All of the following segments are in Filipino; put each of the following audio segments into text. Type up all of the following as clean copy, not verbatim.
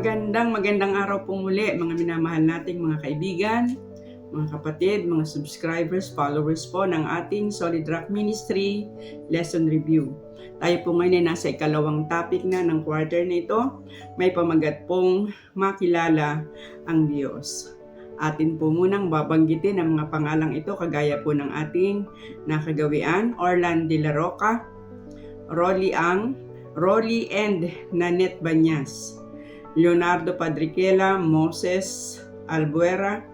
Magandang araw po muli mga minamahal nating mga kaibigan, mga kapatid, mga subscribers, followers po ng ating Solid Rock Ministry Lesson Review. Tayo po ngayon ay nasa ikalawang topic na ng quarter na ito. May pamagat pong makilala ang Diyos. Atin po munang babanggitin ang mga pangalang ito kagaya po ng ating nakagawian: Orlan de la Roca, Rolly Ang, Rolly and Nanette Banyas, Leonardo Padriquela, Moses Albuera,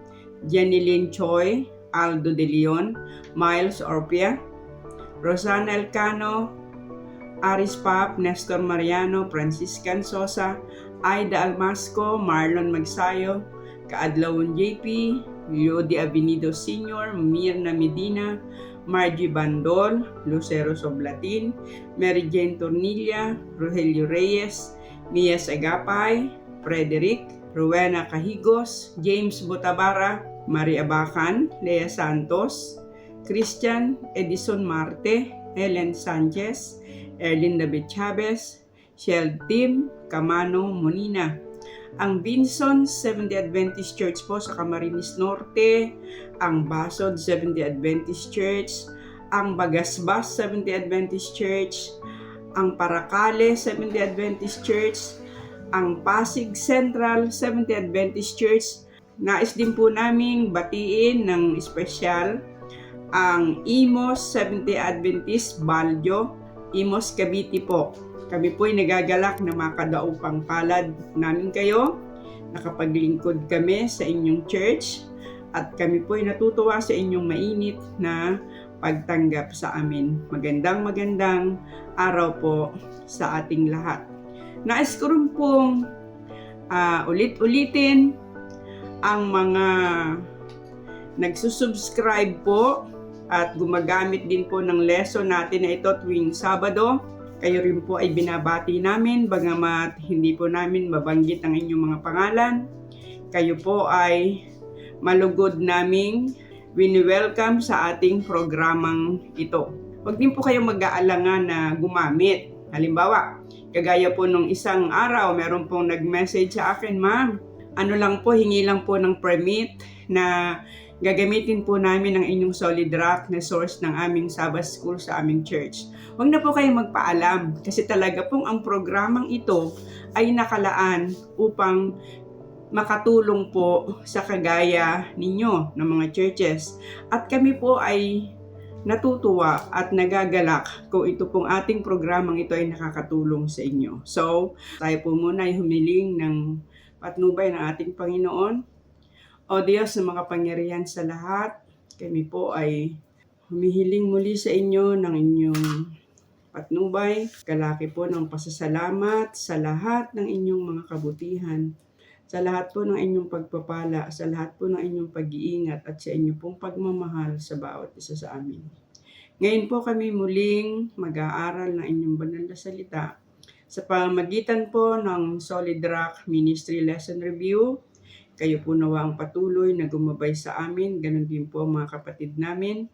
Janeline Choi, Aldo De Leon, Miles Orpia, Rosana Elcano, Aris Pap, Nestor Mariano, Franciscan Sosa, Aida Almasco, Marlon Magsayo, Kaadlawon JP, Yodi Avenido Sr., Mirna Medina, Margie Bandol, Lucero Soblatin, Mary Jane Tornilla, Rogelio Reyes, Mia Sagapay, Frederick, Rowena Cahigos, James Botabara, Maria Bacan, Lea Santos, Christian Edison Marte, Helen Sanchez, Erlin David Chavez, Shell Tim, Camano Monina. Ang Binson Seventh-day Adventist Church po sa Camarines Norte, ang Basod Seventh-day Adventist Church, ang Bagasbas Seventh-day Adventist Church, ang Paracale Seventh-day Adventist Church, ang Pasig Central Seventh-day Adventist Church. Nais din po naming batiin ng espesyal ang Imos Seventh-day Adventist Baljo, Imos Cavite po. Kami po ay nagagalak na makadaupang palad namin kayo. Nakapaglingkod kami sa inyong church at kami po ay natutuwa sa inyong mainit na pagtanggap sa amin. Magandang araw po sa ating lahat. Nais ko rin pong ulit-ulitin ang mga nagsusubscribe po at gumagamit din po ng lesson natin na ito tuwing Sabado. Kayo rin po ay binabati namin, bagamat hindi po namin mabanggit ang inyong mga pangalan. Kayo po ay malugod naming wini-welcome sa ating programang ito. Huwag din po kayong mag-aalangan na gumamit. Halimbawa, kagaya po nung isang araw, meron pong nag-message sa akin, "Ma'am, ano lang po, hingi lang po ng permit na gagamitin po namin ang inyong Solid Rock na source ng aming Sabbath School sa aming church." Huwag na po kayong magpaalam kasi talaga pong ang programang ito ay nakalaan upang makatulong po sa kagaya ninyo ng mga churches. At kami po ay natutuwa at nagagalak kung ito pong ating programang ito ay nakakatulong sa inyo. So, tayo po muna ay humiling ng patnubay ng ating Panginoon. O Diyos na makapangyarihan sa lahat, kami po ay humihiling muli sa inyo ng inyong patnubay. Kalaki po ng pasasalamat sa lahat ng inyong mga kabutihan, sa lahat po ng inyong pagpapala, sa lahat po ng inyong pag-iingat at sa inyong pong pagmamahal sa bawat isa sa amin. Ngayon po kami muling mag-aaral ng inyong banal na salita sa pamamagitan po ng Solid Rock Ministry Lesson Review. Kayo po nawa ang patuloy na gumabay sa amin, ganun din po mga kapatid namin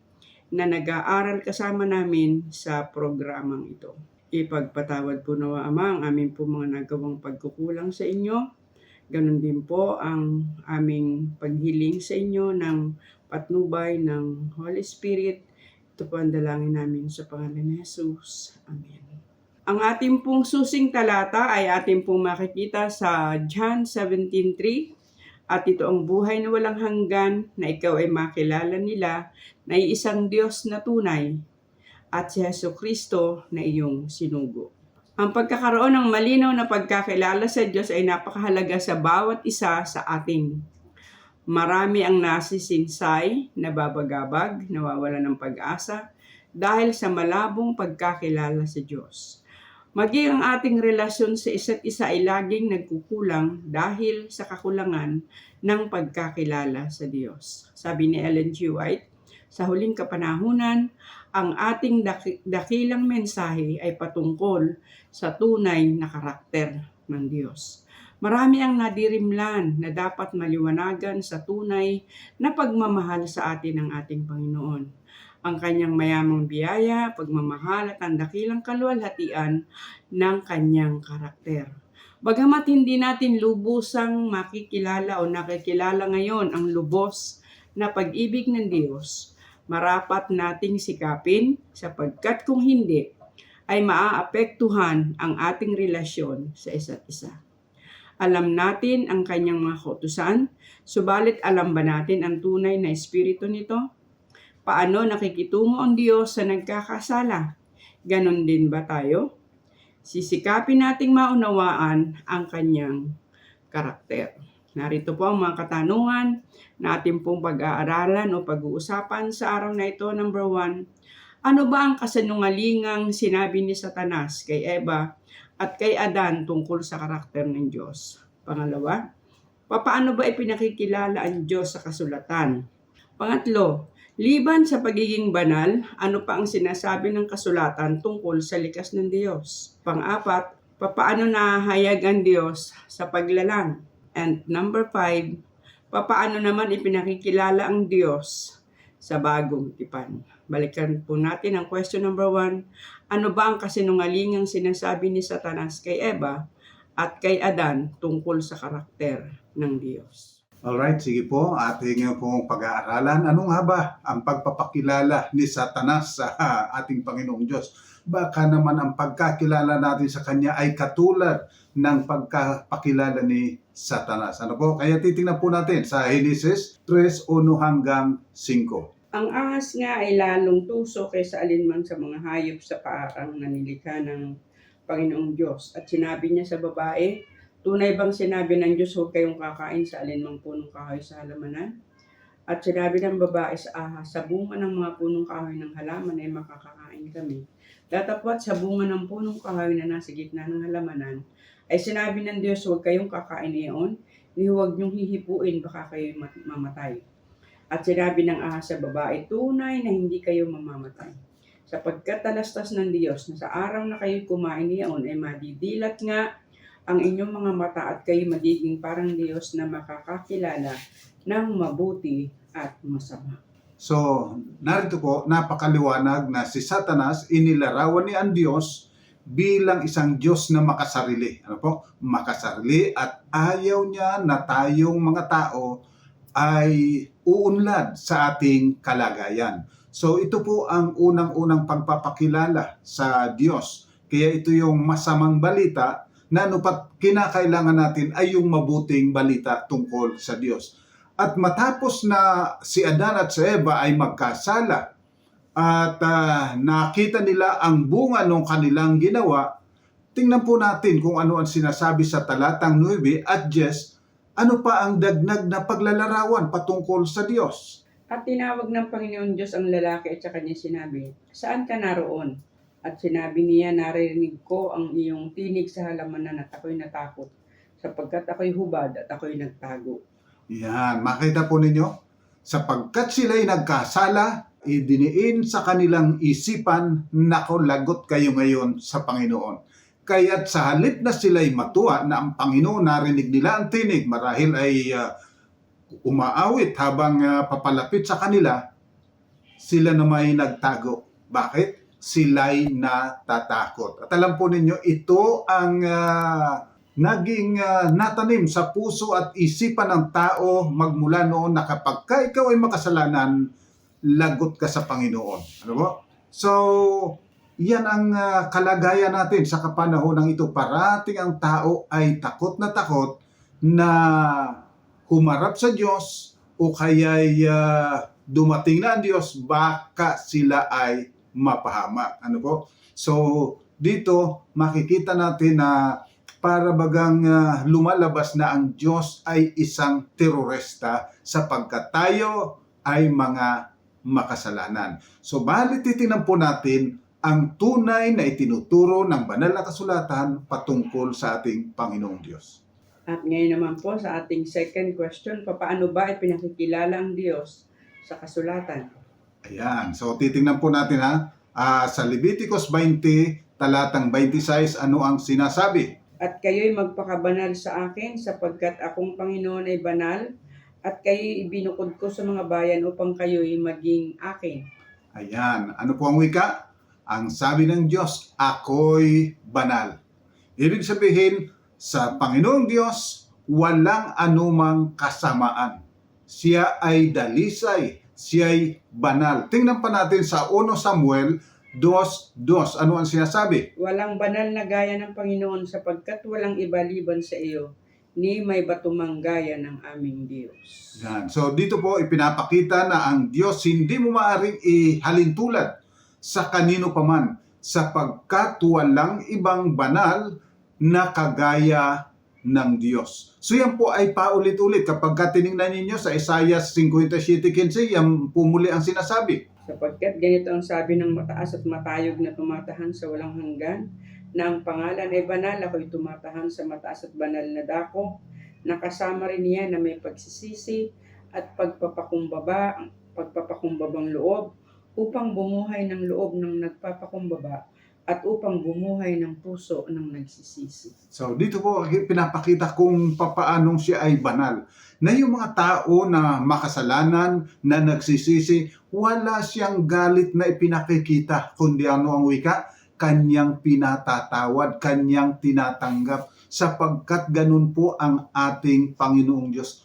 na nag-aaral kasama namin sa programang ito. Ipagpatawad po nawa Ama ang aming po mga nagawang pagkukulang sa inyo. Ganun din po ang aming paghiling sa inyo ng patnubay ng Holy Spirit. Ito po ang dalangin namin sa pangalan ni Jesus. Amen. Ang ating pong susing talata ay ating pong makikita sa John 17:3. At ito ang buhay na walang hanggan, na ikaw ay makilala nila na iisang Diyos na tunay at si Jesucristo na iyong sinugo. Ang pagkakaroon ng malinaw na pagkakilala sa Diyos ay napakahalaga sa bawat isa sa atin. Marami ang nasisinsay, nababagabag, nawawala ng pag-asa dahil sa malabong pagkakilala sa Diyos. Maging ang ating relasyon sa isa't isa ay laging nagkukulang dahil sa kakulangan ng pagkakilala sa Diyos. Sabi ni Ellen G. White, sa huling kapanahunan, ang ating dakilang mensahe ay patungkol sa tunay na karakter ng Diyos. Marami ang nadirimlan na dapat maliwanagan sa tunay na pagmamahal sa atin ng ating Panginoon. Ang kanyang mayamang biyaya, pagmamahal at ang dakilang kaluwalhatian ng kanyang karakter. Bagamat hindi natin lubusang makikilala o nakikilala ngayon ang lubos na pag-ibig ng Diyos, marapat nating sikapin sapagkat kung hindi, ay maaapektuhan ang ating relasyon sa isa't isa. Alam natin ang kanyang mga kautusan, subalit alam ba natin ang tunay na espiritu nito? Paano nakikitungo ang Diyos sa nagkakasala? Ganon din ba tayo? Sisikapin nating maunawaan ang kanyang karakter. Narito po ang mga katanungan na ating pong pag-aaralan o pag-uusapan sa araw na ito. Number 1, ano ba ang kasinungalingang sinabi ni Satanas kay Eva at kay Adan tungkol sa karakter ng Diyos? Pangalawa, papaano ba ipinakikilala ang Diyos sa kasulatan? Pangatlo, liban sa pagiging banal, ano pa ang sinasabi ng kasulatan tungkol sa likas ng Diyos? Pang-apat, papaano nahahayag ang Diyos sa paglalang? And number 5, papaano naman ipinakikilala ang Diyos sa bagong tipan? Balikan po natin ang question number 1. Ano ba ang kasinungalingang sinasabi ni Satanas kay Eva at kay Adan tungkol sa karakter ng Diyos? Alright, sige po. Ating pong pag-aaralan. Ano nga ba ang pagpapakilala ni Satanas sa ating Panginoong Diyos? Baka naman ang pagkakilala natin sa Kanya ay katulad ng pagkapakilala ni Satanas. Ano po? Kaya titingnan po natin sa Genesis 3:1 hanggang 5. Ang ahas nga ay lalong tuso kaysa alinman sa mga hayop sa paarang na nilikha ng Panginoong Diyos. At sinabi niya sa babae, tunay bang sinabi ng Diyos, huwag kayong kakain sa alinmang punong kahoy sa halamanan? At sinabi ng babae sa ahas, sa bunga ng mga punong kahoy ng halaman ay makakakain kami. Datapwat sa bunga ng punong kahoy na nasa gitna ng halamanan, ay sinabi ng Diyos, huwag kayong kakain iyon, huwag niyong hihipuin, baka kayo mamatay. At sinabi ng ahas sa babae, tunay na hindi kayo mamamatay. Sapagkat talastas ng Diyos na sa araw na kayo kumain niyaon ay madidilat nga ang inyong mga mata at kayo magiging parang Diyos na makakakilala ng mabuti at masama. So, narito po, napakaliwanag na si Satanas inilarawan ni ang Diyos bilang isang Diyos na makasarili. Ano po? Makasarili at ayaw niya na tayong mga tao ay uunlad sa ating kalagayan. So ito po ang unang-unang pagpapakilala sa Diyos. Kaya ito yung masamang balita na anupat kinakailangan natin ay yung mabuting balita tungkol sa Diyos. At matapos na si Adan at si Eva ay magkasala at nakita nila ang bunga ng kanilang ginawa, tingnan po natin kung ano ang sinasabi sa talatang 9 at 10. Ano pa ang dagnag na paglalarawan patungkol sa Diyos? At tinawag ng Panginoon Diyos ang lalaki at saka niya sinabi, saan ka naroon? At sinabi niya, naririnig ko ang iyong tinig sa halamanan at ako'y natakot, sapagkat ako'y hubad at ako'y nagtago. Yan, makita po ninyo, sapagkat sila'y nagkasala, idiniin sa kanilang isipan, nako, lagot kayo ngayon sa Panginoon. Kaya't sa halip na sila'y matuwa na ang Panginoon narinig nila ang tinig, marahil ay umaawit habang papalapit sa kanila, sila naman ay nagtago. Bakit? Sila'y natatakot. At alam po ninyo, ito ang naging natanim sa puso at isipan ng tao magmula noon na kapag ka ikaw ay makasalanan, lagot ka sa Panginoon. Ano po? So, yan ang kalagayan natin sa kapanahon ito. Parating ang tao ay takot na humarap sa Diyos o kaya'y dumating na ang Diyos, baka sila ay mapahamak. Ano po? So, dito makikita natin na para bagang lumalabas na ang Diyos ay isang terorista sapagkat tayo ay mga makasalanan. So, bali titingnan po natin ang tunay na itinuturo ng banal na kasulatan patungkol sa ating Panginoong Diyos. At ngayon naman po sa ating second question, paano ba ipinakikilala ang Diyos sa kasulatan? Ayan, so titingnan po natin sa Leviticus 20, talatang 26, ano ang sinasabi? At kayo'y magpakabanal sa akin sapagkat akong Panginoon ay banal at kayo'y ibinukod ko sa mga bayan upang kayo'y maging akin. Ayan, ano po ang wika? Ang sabi ng Diyos, ako'y banal. Ibig sabihin, Sa Panginoong Diyos, walang anumang kasamaan. Siya ay dalisay, siya ay banal. Tingnan pa natin sa 1 Samuel 2:2. Ano ang sinasabi? Walang banal na gaya ng Panginoon sapagkat walang iba liban sa iyo, ni may batumang gaya ng aming Diyos. Yan. So dito po ipinapakita na ang Diyos hindi mo maaaring ihalintulad sa kanino paman sapagkat walang ibang banal na kagaya ng Diyos. So yan po ay paulit-ulit. Kapag tinignan ninyo sa Isaiah 57:15, yan pumuli ang sinasabi. Sapagkat ganito ang sabi ng mataas at matayog na tumatahan sa walang hanggan, na ang pangalan ay banal, ako'y tumatahan sa mataas at banal na dako, nakasama rin niya na may pagsisisi at pagpapakumbabang loob, upang bumuhay ng loob ng nagpapakumbaba at upang bumuhay ng puso ng nagsisisi. So dito po pinapakita kung papaanong siya ay banal. Na yung mga tao na makasalanan, na nagsisisi, wala siyang galit na ipinakikita, kundi ano ang wika? Kanyang pinatatawad, kanyang tinatanggap, sapagkat ganun po ang ating Panginoong Diyos.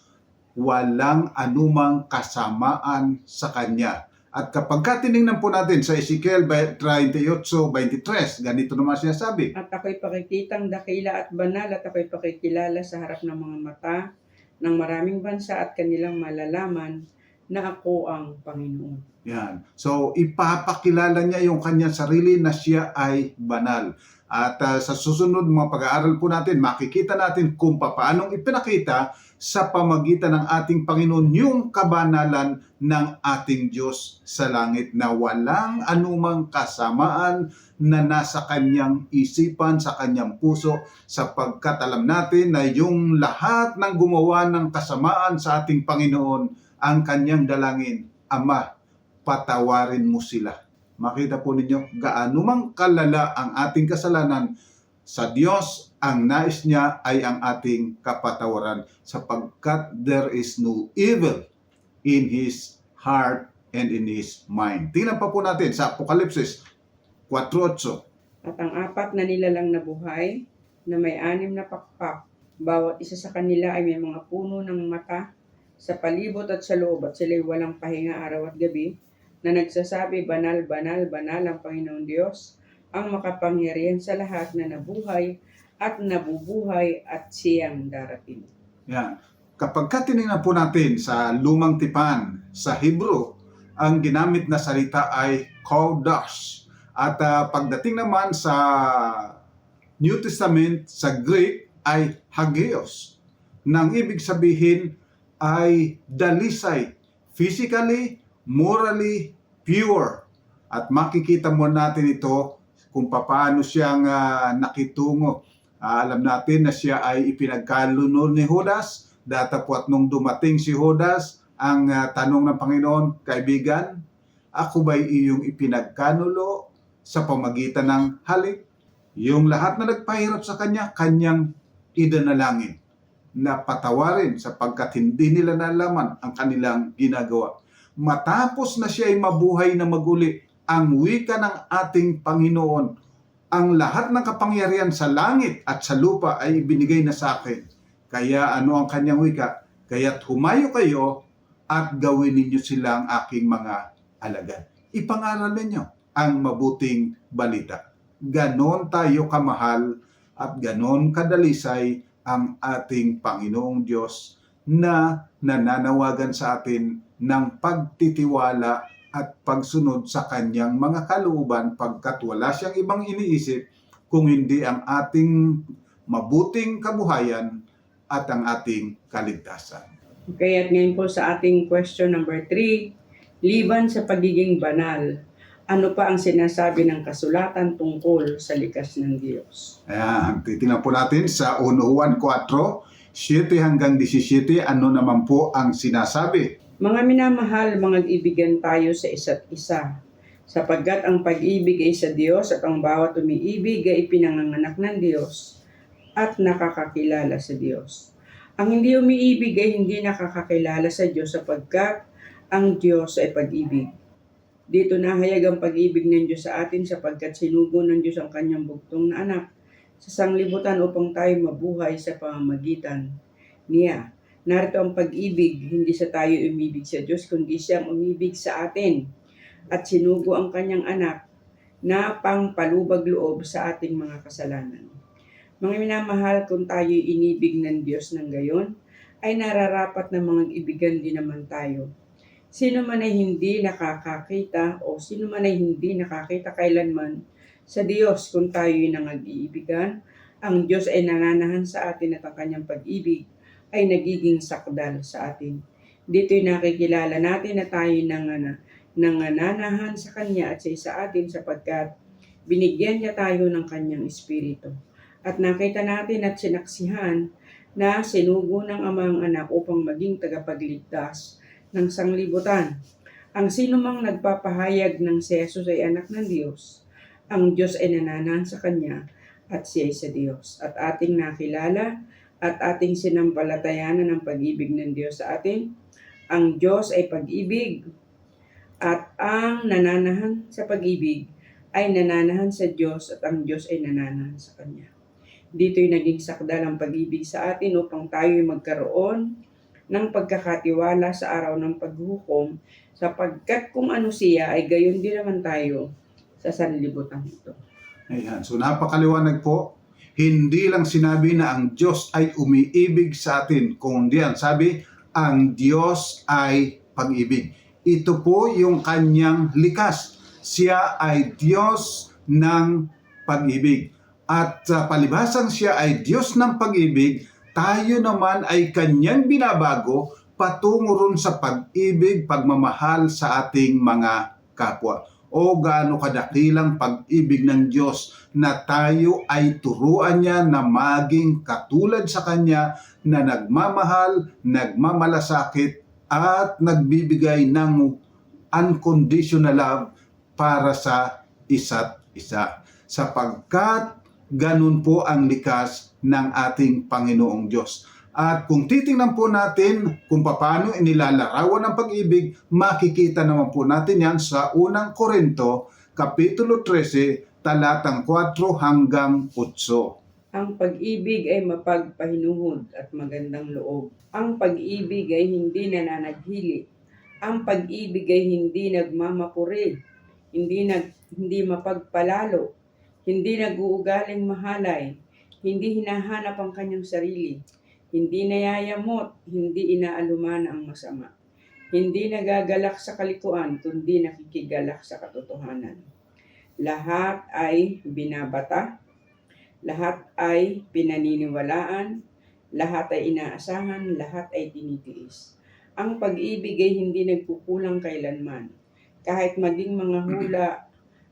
Walang anumang kasamaan sa Kanya. At kapag tinignan po natin sa Ezekiel 38:23, ganito naman siya sabi. At ako'y pakikitang dakila at banal, at ako'y pakikilala sa harap ng mga mata ng maraming bansa at kanilang malalaman na ako ang Panginoon. Yan. So, ipapakilala niya yung kanyang sarili na siya ay banal. At sa susunod mga pag-aaral po natin, makikita natin kung paanong ipinakita sa pamagitan ng ating Panginoon yung kabanalan ng ating Diyos sa langit na walang anumang kasamaan na nasa kanyang isipan, sa kanyang puso, sapagkat alam natin na yung lahat ng gumawa ng kasamaan sa ating Panginoon ang kanyang dalangin, Ama, patawarin mo sila. Makita po ninyo, gaano mang kalala ang ating kasalanan, sa Diyos, ang nais niya ay ang ating kapatawaran sapagkat there is no evil in His heart and in His mind. Tingnan pa po natin sa Apokalipsis 4:8. At ang apat na nilalang na buhay na may 6 na pakpak, bawat isa sa kanila ay may mga puno ng mata sa palibot at sa loob, at sila'y walang pahinga araw at gabi, na nagsasabi, banal, banal, banal ang Panginoong Diyos, ang makapangyarihan sa lahat, na nabuhay at nabubuhay at siyang darating. Yan. Kapag tinignan po natin sa Lumang Tipan, sa Hebrew, ang ginamit na salita ay kodash. At pagdating naman sa New Testament, sa Greek, ay hagios. Nang ibig sabihin ay dalisay, physically, morally, pure. At makikita mo natin ito kung paano siyang nakitungo. Alam natin na siya ay ipinagkaluno ni Judas. Datapwat nung dumating si Judas, ang tanong ng Panginoon, kaibigan, ako ba'y iyong ipinagkanulo sa pamagitan ng halik? Yung lahat na nagpahirap sa kanya, kanyang idanalangin na patawarin sapagkat hindi nila nalaman ang kanilang ginagawa. Matapos na siya ay mabuhay na maguli, ang wika ng ating Panginoon, ang lahat ng kapangyarihan sa langit at sa lupa ay ibinigay na sa akin. Kaya ano ang kanyang wika? Kaya't humayo kayo at gawin ninyo silang aking mga alagad. Ipangaral ninyo ang mabuting balita. Ganon tayo kamahal at ganon kadalisay ang ating Panginoong Diyos na nananawagan sa atin ng pagtitiwala at pagsunod sa kanyang mga kalooban pagkat wala siyang ibang iniisip kung hindi ang ating mabuting kabuhayan at ang ating kaligtasan. Okay, at ngayon po sa ating question number 3, liban sa pagiging banal, ano pa ang sinasabi ng kasulatan tungkol sa likas ng Diyos? Ayan, titingnan po natin sa 1 Juan 4:7-17, ano naman po ang sinasabi. Mga minamahal, mga ibigan tayo sa isa't isa, sapagkat ang pag-ibig ay sa Diyos at ang bawat umiibig ay pinanganganak ng Diyos at nakakakilala sa Diyos. Ang hindi umiibig ay hindi nakakakilala sa Diyos sapagkat ang Diyos ay pag-ibig. Dito nahayag ang pag-ibig ng Diyos sa atin sapagkat sinugo ng Diyos ang kanyang bugtong na anak sa sanglibutan upang tayo mabuhay sa pamamagitan niya. Narito ang pag-ibig, hindi sa tayo umibig sa Diyos, kundi siyang umibig sa atin at sinugo ang kanyang anak na pangpalubag loob sa ating mga kasalanan. Mga minamahal, kung tayo'y inibig ng Diyos ng gayon, ay nararapat na mga ibigan din naman tayo. Sino man ay hindi nakakakita o sino man ay hindi nakakita kailanman sa Diyos kung tayo'y nangag-iibigan, ang Diyos ay nananahan sa atin at ang kanyang pag-ibig ay nagiging sakdal sa atin. Dito'y nakikilala natin na tayo'y nananahan sa Kanya at sa atin sapagkat binigyan niya tayo ng Kanyang Espiritu. At nakita natin at sinaksihan na sinugo ng Ama ang anak upang maging tagapagligtas ng sanglibutan. Ang sino mang nagpapahayag ng si Jesus ay anak ng Diyos, ang Diyos ay nananahan sa Kanya at siya ay sa Diyos. At ating nakilala at ating sinampalatayanan ng pag-ibig ng Diyos sa atin. Ang Diyos ay pag-ibig at ang nananahan sa pag-ibig ay nananahan sa Diyos at ang Diyos ay nananahan sa Kanya. Dito'y naging sakdal ang pag-ibig sa atin upang tayo'y magkaroon ng pagkakatiwala sa araw ng paghukom sapagkat kung ano siya ay gayon din naman tayo sa sanlibutan ito. Ayan. So napakaliwanag po. Hindi lang sinabi na ang Diyos ay umiibig sa atin, kundi ang sabi, ang Diyos ay pag-ibig. Ito po yung kanyang likas. Siya ay Diyos ng pag-ibig. At palibhasang siya ay Diyos ng pag-ibig, tayo naman ay kanyang binabago patungo ron sa pag-ibig, pagmamahal sa ating mga kapwa. O gaano kadakilang pag-ibig ng Diyos na tayo ay turuan niya na maging katulad sa Kanya na nagmamahal, nagmamalasakit at nagbibigay ng unconditional love para sa isa't isa. Sapagkat ganun po ang likas ng ating Panginoong Diyos. At kung titingnan po natin kung paano inilalarawan ng pag-ibig, makikita naman po natin yan sa unang Korinto, Kapitulo 13, talatang 4 hanggang 8. Ang pag-ibig ay mapagpahinuhod at magandang loob. Ang pag-ibig ay hindi nananaghili. Ang pag-ibig ay hindi nagmamapuri, hindi mapagpalalo, hindi nag-uugaling mahalay, hindi hinahanap ang kanyang sarili, hindi nayayamot, hindi inaaluman ang masama. Hindi nagagalak sa kalikuan, kundi nakikigalak sa katotohanan. Lahat ay binabata, lahat ay pinaniniwalaan, lahat ay inaasahan, lahat ay tinitiis. Ang pag-ibig ay hindi nagkukulang kailanman. Kahit maging mga hula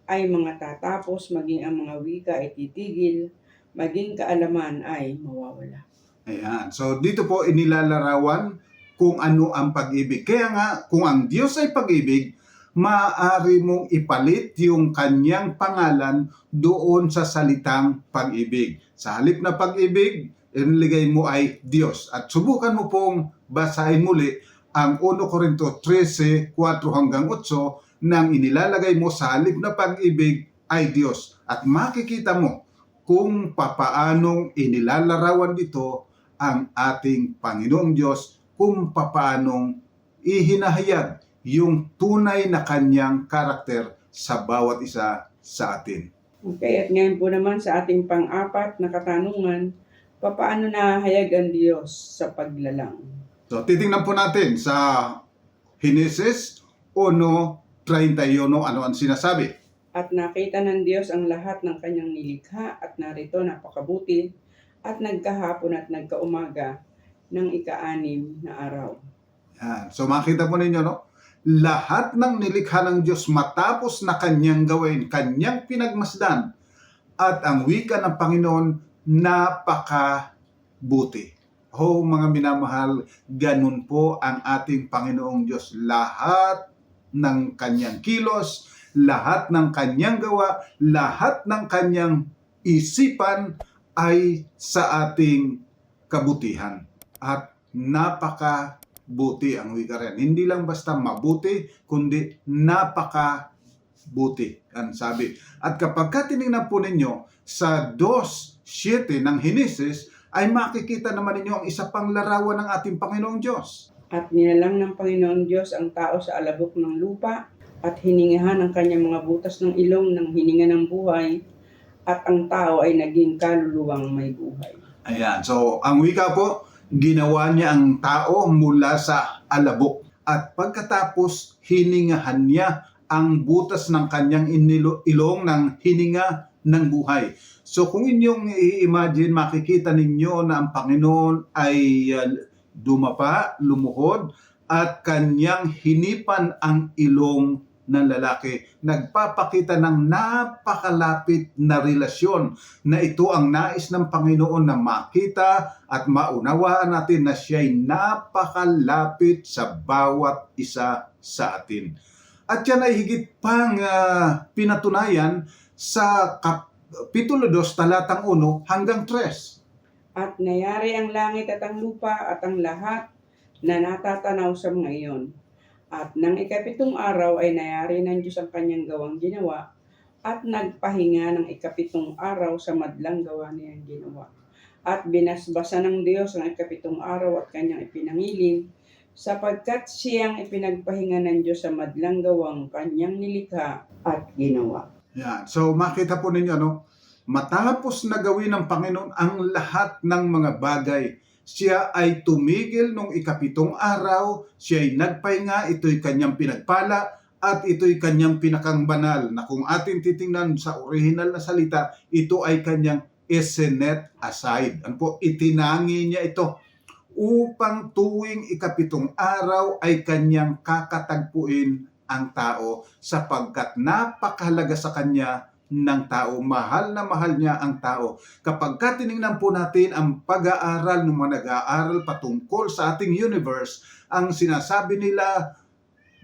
ay mga tatapos, maging ang mga wika ay titigil, maging kaalaman ay mawawala. Ayan. So dito po inilalarawan kung ano ang pag-ibig. Kaya nga, kung ang Diyos ay pag-ibig, maaari mong ipalit yung kanyang pangalan doon sa salitang pag-ibig. Sa halip na pag-ibig, iniligay mo ay Diyos. At subukan mo pong basahin muli ang 1 Corinto 13, 4 hanggang 8 nang inilalagay mo sa halip na pag-ibig ay Diyos. At makikita mo kung papaanong inilalarawan dito ang ating Panginoong Diyos, kung papaanong ihinahayag yung tunay na kanyang karakter sa bawat isa sa atin. Okay, at ngayon po naman sa ating pang-apat na katanungan, papaano nahayag ang Diyos sa paglalang? So titingnan po natin sa Henesis 1:31 ano ang sinasabi. At nakita ng Diyos ang lahat ng kanyang nilikha at narito napakabuti at nagkahapon at nagkaumaga ng ika-6 na araw. Yan. So makita po ninyo, no? Lahat ng nilikha ng Diyos matapos na kanyang gawin, kanyang pinagmasdan, at ang wika ng Panginoon, napakabuti. Oh, mga minamahal, ganun po ang ating Panginoong Diyos. Lahat ng kanyang kilos, lahat ng kanyang gawa, lahat ng kanyang isipan ay sa ating kabutihan. At napakabuti ang wika rin. Hindi lang basta mabuti, kundi napakabuti ang sabi. At kapag tinignan po ninyo sa 2 7 ng Henesis, ay makikita naman ninyo ang isa pang larawan ng ating Panginoong Diyos. At nilalang ng Panginoon Diyos ang tao sa alabok ng lupa at hiningahan ang kanyang mga butas ng ilong ng hininga ng buhay at ang tao ay naging kaluluwang may buhay. Ayan, so ang wika po, ginawa niya ang tao mula sa alabok at pagkatapos hiningahan niya ang butas ng kanyang ilong ng hininga ng buhay. So kung inyong i-imagine, makikita ninyo na ang Panginoon ay dumapa, lumuhod, at kanyang hinipan ang ilong ng lalaki. Nagpapakita ng napakalapit na relasyon na ito ang nais ng Panginoon na makita at maunawaan natin na siya'y napakalapit sa bawat isa sa atin. At yan ay higit pang pinatunayan sa Kapitulo 2, talatang 1 hanggang 3. At nayari ang langit at ang lupa at ang lahat na natatanaw sa mga iyon. At nang ikapitong araw ay nayari ng Diyos ang kanyang gawang ginawa at nagpahinga ng ikapitong araw sa madlang gawa niyang ginawa. At binasbasa ng Diyos ang ikapitong araw at kanyang ipinangilim sapagkat siyang ipinagpahinga ng Diyos sa madlang gawang kanyang nilikha at ginawa. Yan. So makita po ninyo, matapos na gawin ng Panginoon ang lahat ng mga bagay, siya ay tumigil nung ikapitong araw, siya ay nagpahinga, ito'y kanyang pinagpala, at ito'y kanyang pinakang banal, na kung atin titingnan sa original na salita, ito ay kanyang set aside. Ano po, itinangi niya ito upang tuwing ikapitong araw ay kanyang kakatagpuin ang tao sapagkat napakahalaga sa kanya ng tao. Mahal na mahal niya ang tao. Kapag tinignan po natin ang pag-aaral ng mga nag-aaral patungkol sa ating universe, ang sinasabi nila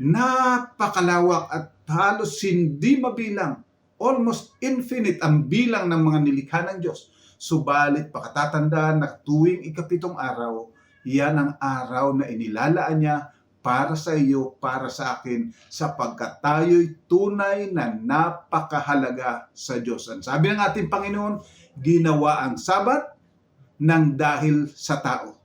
napakalawak at halos hindi mabilang. Almost infinite ang bilang ng mga nilikha ng Diyos. Subalit pakatatandaan na tuwing ikapitong araw, yan ang araw na inilalaan niya para sa iyo, para sa akin, sapagkat tayo'y tunay na napakahalaga sa Diyos. Ang sabi ng ating Panginoon, ginawa ang Sabat ng dahil sa tao,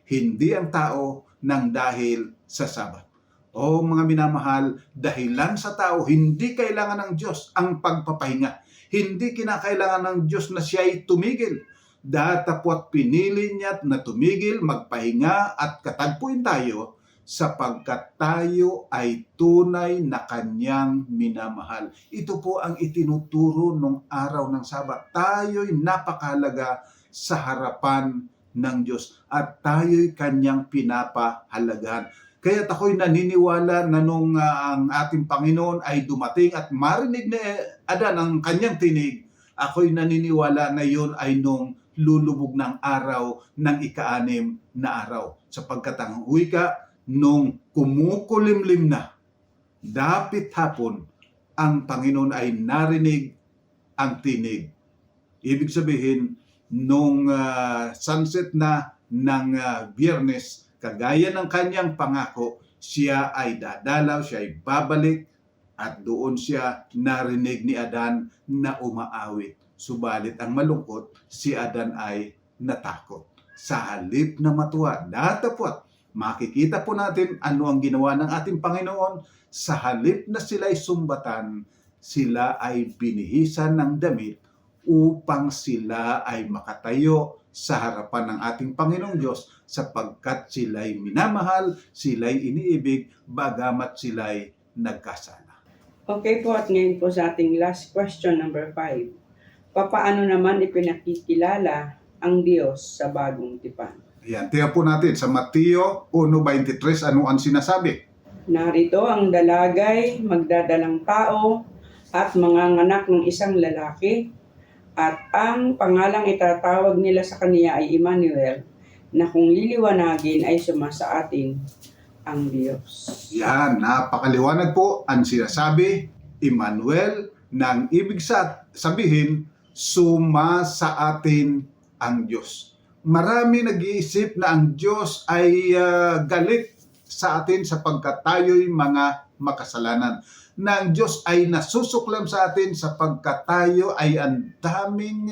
hindi ang tao ng dahil sa Sabat. O mga minamahal, dahilan sa tao, hindi kailangan ng Diyos ang pagpapahinga. Hindi kinakailangan ng Diyos na siya'y tumigil. Datapwat pinili niya na tumigil, magpahinga at katagpuin tayo sapagkat tayo ay tunay na kanyang minamahal. Ito po ang itinuturo nung araw ng Sabat. Tayo'y napakahalaga sa harapan ng Diyos at tayo'y kanyang pinapahalagahan. Kaya't ako'y naniniwala na nung ang ating Panginoon ay dumating at marinig ni Adan ang kanyang tinig, ako'y naniniwala na yun ay nung lulubog ng araw ng ika-6 na araw. Sapagkat ang wika, nung kumukulimlim na, dapit hapon, ang Panginoon ay narinig ang tinig. Ibig sabihin, nung sunset na ng Biyernes, kagaya ng kanyang pangako, siya ay dadalaw, siya ay babalik, at doon siya narinig ni Adan na umaawit. Subalit ang malungkot, si Adan ay natakot. Sa halip na matuwa, datapwat, makikita po natin ano ang ginawa ng ating Panginoon. Sa halip na sila'y sumbatan, sila ay binihisan ng damit upang sila ay makatayo sa harapan ng ating Panginoong Diyos sapagkat sila'y minamahal, sila'y iniibig, bagamat sila'y nagkasala. Okay po, at ngayon po sa ating last question, number 5. Papaano naman ipinakikilala ang Diyos sa bagong tipan? Ayan, tingnan po natin sa Mateo 1:23, ano ang sinasabi? Narito ang dalagay, magdadalang tao, at manganganak ng isang lalaki, at ang pangalang itatawag nila sa kaniya ay Emmanuel, na kung liliwanagin ay sumasa atin ang Diyos. Yan, napakaliwanag po ang sinasabi, Emmanuel, nang ibig sabihin, suma sa atin ang Diyos. Marami nag-iisip na ang Diyos ay galit sa atin sapagkat tayo'y mga makasalanan. na ang Diyos ay nasusuklam sa atin sapagkat tayo ay ang daming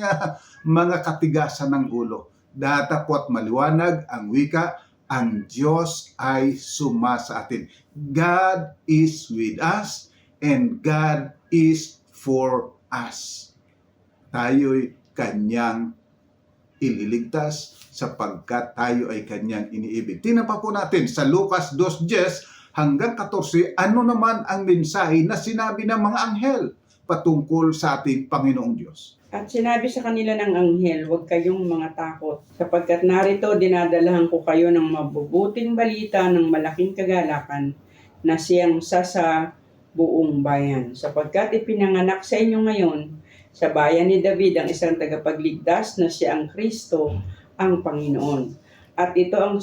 mga katigasan ng ulo. Datapwat maliwanag ang wika, ang Diyos ay suma sa atin. God is with us and God is for us. Tayo'y Kanyang ililigtas sapagkat tayo ay Kanyang iniibig. Tingnan pa po natin sa Lucas 2:10 hanggang 14, ano naman ang mensahe na sinabi ng mga anghel patungkol sa ating Panginoong Diyos. At sinabi sa kanila ng anghel, huwag kayong mga takot, sapagkat narito dinadalahan ko kayo ng mabubuting balita ng malaking kagalakan na siyang sa buong bayan. Sapagkat ipinanganak sa inyo ngayon sa bayan ni David ang isang tagapagligtas na siya ang Kristo, ang Panginoon. At ito ang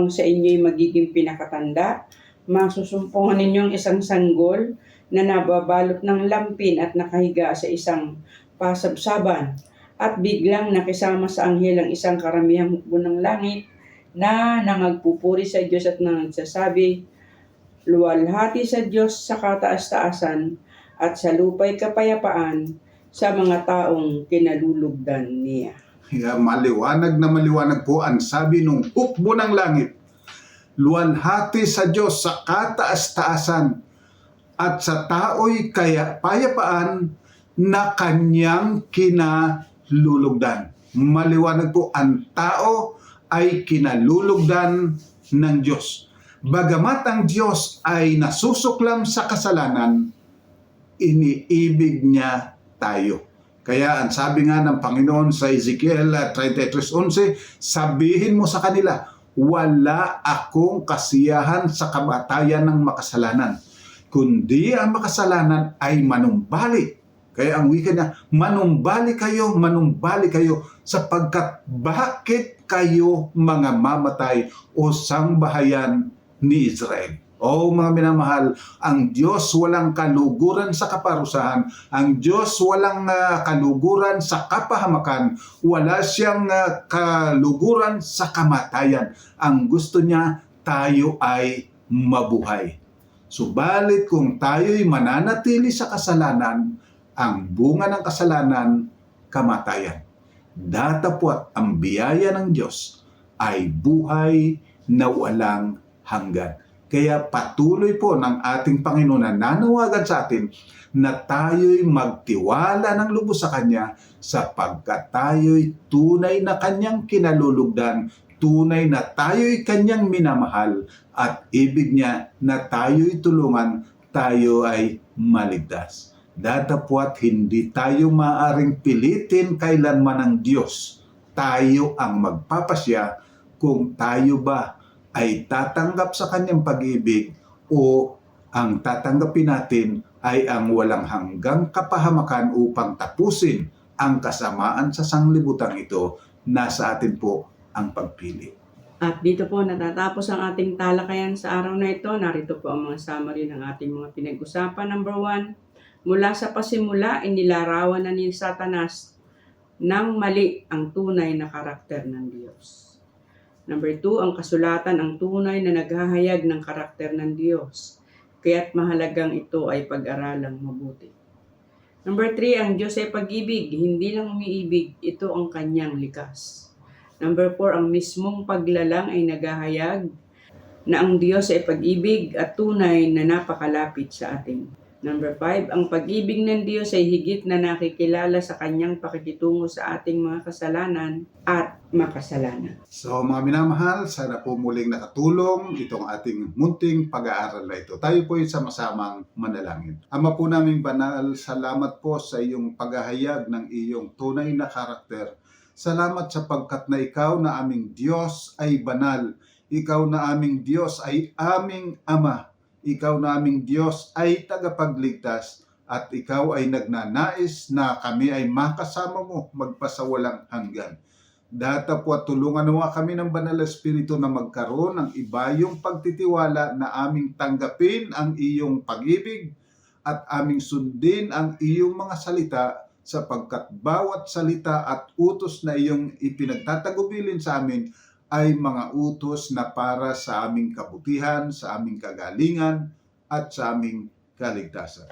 sa inyo'y magiging pinakatanda. Masusumpungan ninyong isang sanggol na nababalot ng lampin at nakahiga sa isang pasabsaban, at biglang nakisama sa anghel ang isang karamihang hukbo ng langit na nangagpupuri sa Diyos at nagsasabi, luwalhati sa Diyos sa kataas-taasan at sa lupa'y kapayapaan sa mga taong kinalulugdan niya. Maliwanag na maliwanag po ang sabi nung hukbo ng langit. Luwalhati sa Diyos sa kataas-taasan at sa tao'y kapayapaan na Kanyang kinalulugdan. Maliwanag po, ang tao ay kinalulugdan ng Diyos. Bagamat ang Diyos ay nasusuklam sa kasalanan, iniibig niya tayo. Kaya ang sabi nga ng Panginoon sa Ezekiel 33:11, sabihin mo sa kanila, wala akong kasiyahan sa kamatayan ng makasalanan, kundi ang makasalanan ay manumbalik. Kaya ang wika niya, manumbalik kayo, sapagkat bakit kayo mga mamatay o sangbahayan ni Israel? O mga minamahal, ang Diyos walang kaluguran sa kaparusahan, ang Diyos walang kaluguran sa kapahamakan, wala siyang kaluguran sa kamatayan. Ang gusto niya, tayo ay mabuhay. Subalit kung tayo'y mananatili sa kasalanan, ang bunga ng kasalanan, kamatayan. Datapwat ang biyaya ng Diyos ay buhay na walang hanggan. Kaya patuloy po ng ating Panginoon na nanawagan sa atin na tayo'y magtiwala ng lubos sa Kanya sapagkat tayo'y tunay na Kanyang kinalulugdan, tunay na tayo'y Kanyang minamahal at ibig niya na tayo'y tulungan, tayo ay maligtas. Datapwat hindi tayo maaring pilitin kailanman ng Diyos. Tayo ang magpapasya kung tayo ba ay tatanggap sa Kanyang pag-ibig o ang tatanggapin natin ay ang walang hanggang kapahamakan upang tapusin ang kasamaan sa sanglibutan ito. Nasa atin po ang pagpili. At dito po natatapos ang ating talakayan sa araw na ito. Narito po ang mga summary ng ating mga pinag-usapan. Number 1, mula sa pasimula, inilarawan na ni Satanas ng mali ang tunay na karakter ng Diyos. Number 2, ang kasulatan ang tunay na naghahayag ng karakter ng Diyos, kaya't mahalagang ito ay pag-aralang mabuti. Number 3, ang Diyos ay pag-ibig, hindi lang umiibig, ito ang Kanyang likas. Number 4, ang mismong paglalang ay naghahayag na ang Diyos ay pag-ibig at tunay na napakalapit sa atin. Number 5, ang pag-ibig ng Diyos ay higit na nakikilala sa Kanyang pakikitungo sa ating mga kasalanan at makasalanan. So mga minamahal, sana po muling nakatulong itong ating munting pag-aaral na ito. Tayo po ay sama-samang manalangin. Ama po naming banal, salamat po sa iyong paghahayag ng iyong tunay na karakter. Salamat sapagkat na ikaw na aming Diyos ay banal. Ikaw na aming Diyos ay aming Ama. Ikaw na aming Diyos ay tagapagligtas at ikaw ay nagnanais na kami ay makasama mo magpasawalang hanggan. Datapwat tulungan mo kami ng Banal na Espiritu na magkaroon ng ibayong pagtitiwala na aming tanggapin ang iyong pag-ibig at aming sundin ang iyong mga salita sapagkat bawat salita at utos na iyong ipinagtatagubilin sa amin ay mga utos na para sa aming kabutihan, sa aming kagalingan, at sa aming kaligtasan.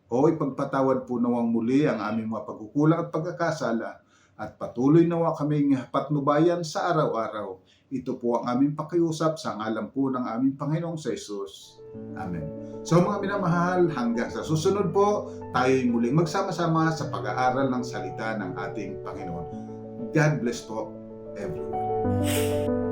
O ipagpatawad po nawang muli ang aming mga pagkukulang at pagkakasala at patuloy nawa kaming patnubayan sa araw-araw. Ito po ang aming pakiusap sa ngalan po ng aming Panginoong sa Jesus. Amen. So mga minamahal, hanggang sa susunod po, tayo'y muling magsama-sama sa pag-aaral ng salita ng ating Panginoon. God bless po everyone.